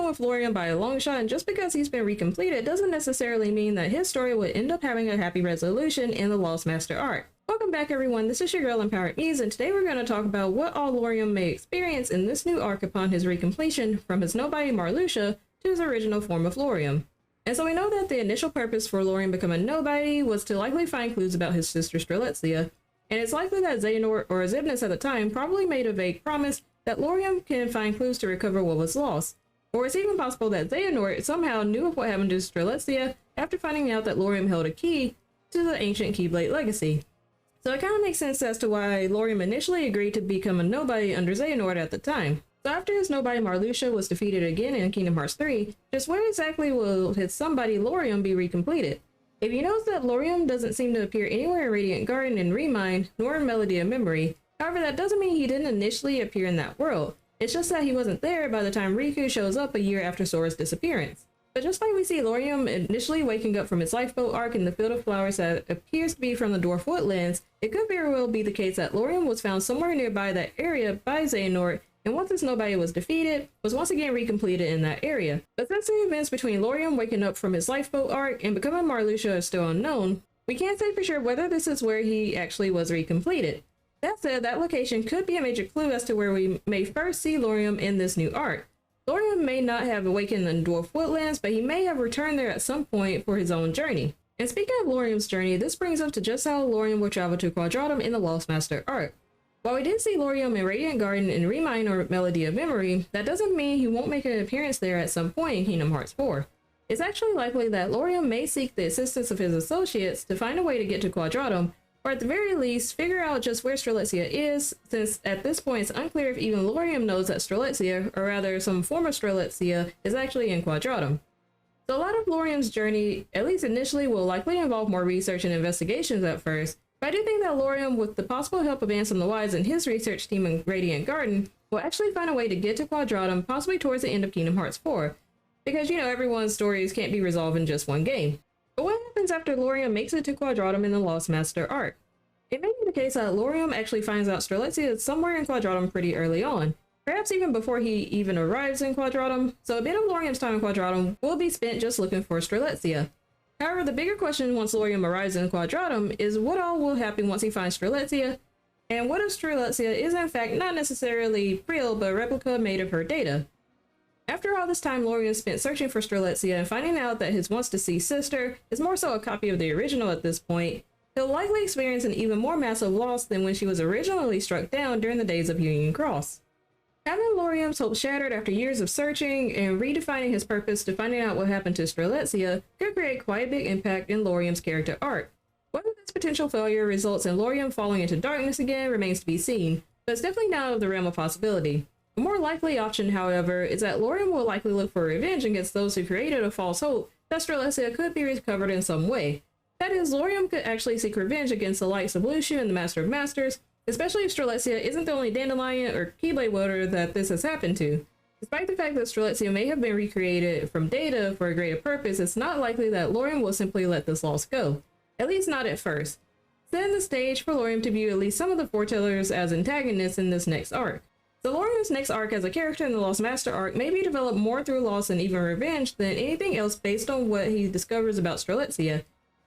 done with Lauriam by a long shot, and just because he's been recompleted doesn't necessarily mean that his story would end up having a happy resolution in the Lost Master arc. Welcome back everyone, this is your girl Empowered Ease, and today we're going to talk about what all Lauriam may experience in this new arc upon his recompletion from his nobody Marluxia to his original form of Lauriam. And so we know that the initial purpose for Lauriam becoming nobody was to likely find clues about his sister Strelitzia, and it's likely that Xehanort or Xemnas at the time probably made a vague promise that Lauriam can find clues to recover what was lost. Or it's even possible that Xehanort somehow knew of what happened to Strelitzia after finding out that Lauriam held a key to the ancient Keyblade legacy. So it kind of makes sense as to why Lauriam initially agreed to become a nobody under Xehanort at the time. So after his nobody Marluxia was defeated again in Kingdom Hearts 3, just where exactly will his somebody Lauriam be recompleted? If you notice that Lauriam doesn't seem to appear anywhere in Radiant Garden and Remind, nor in Melody of Memory, however that doesn't mean he didn't initially appear in that world. It's just that he wasn't there by the time Riku shows up a year after Sora's disappearance. But just like we see Lauriam initially waking up from its lifeboat arc in the Field of Flowers that appears to be from the Dwarf Woodlands, it could very well be the case that Lauriam was found somewhere nearby that area by Xehanort, and once this nobody was defeated, was once again recompleted in that area. But since the events between Lauriam waking up from his lifeboat arc and becoming Marluxia is still unknown, we can't say for sure whether this is where he actually was recompleted. That said, that location could be a major clue as to where we may first see Lauriam in this new arc. Lauriam may not have awakened in Dwarf Woodlands, but he may have returned there at some point for his own journey. And speaking of Lauriam's journey, this brings us to just how Lauriam will travel to Quadratum in the Lost Master arc. While we did see Lauriam in Radiant Garden and Remind or Melody of Memory, that doesn't mean he won't make an appearance there at some point in Kingdom Hearts 4. It's actually likely that Lauriam may seek the assistance of his associates to find a way to get to Quadratum, or at the very least, figure out just where Strelitzia is, since at this point it's unclear if even Lauriam knows that Strelitzia, or rather some form of Strelitzia, is actually in Quadratum. So a lot of Lauriam's journey, at least initially, will likely involve more research and investigations at first, but I do think that Lauriam, with the possible help of Ansem the Wise and his research team in Radiant Garden, will actually find a way to get to Quadratum, possibly towards the end of Kingdom Hearts 4, because you know everyone's stories can't be resolved in just one game. But what happens after Lauriam makes it to Quadratum in the Lost Master arc? It may be the case that Lauriam actually finds out Strelitzia is somewhere in Quadratum pretty early on, perhaps even before he even arrives in Quadratum, so a bit of Lauriam's time in Quadratum will be spent just looking for Strelitzia. However, the bigger question once Lauriam arrives in Quadratum is what all will happen once he finds Strelitzia, and what if Strelitzia is in fact not necessarily real but a replica made of her data? After all this time Lauriam spent searching for Strelitzia and finding out that his once deceased sister is more so a copy of the original at this point, he'll likely experience an even more massive loss than when she was originally struck down during the days of Union Cross. Having Lauriam's hopes shattered after years of searching and redefining his purpose to finding out what happened to Strelitzia could create quite a big impact in Lauriam's character arc. Whether this potential failure results in Lauriam falling into darkness again remains to be seen, but it's definitely not out of the realm of possibility. A more likely option, however, is that Lauriam will likely look for revenge against those who created a false hope that Strelitzia could be recovered in some way. That is, Lauriam could actually seek revenge against the likes of Lucian and the Master of Masters, especially if Strelitzia isn't the only Dandelion or Keyblade wielder that this has happened to. Despite the fact that Strelitzia may have been recreated from data for a greater purpose, it's not likely that Lauriam will simply let this loss go. At least not at first, setting the stage for Lauriam to view at least some of the foretellers as antagonists in this next arc. So Lauriam's next arc as a character in the Lost Master arc may be developed more through loss and even revenge than anything else based on what he discovers about Strelitzia,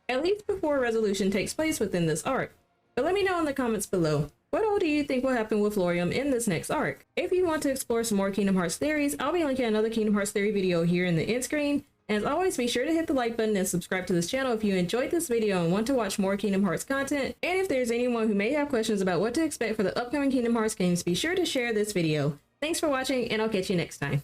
at least before resolution takes place within this arc. But let me know in the comments below, what all do you think will happen with Lauriam in this next arc? If you want to explore some more Kingdom Hearts theories, I'll be linking another Kingdom Hearts theory video here in the end screen. And as always, be sure to hit the like button and subscribe to this channel if you enjoyed this video and want to watch more Kingdom Hearts content. And if there's anyone who may have questions about what to expect for the upcoming Kingdom Hearts games, be sure to share this video. Thanks for watching, and I'll catch you next time.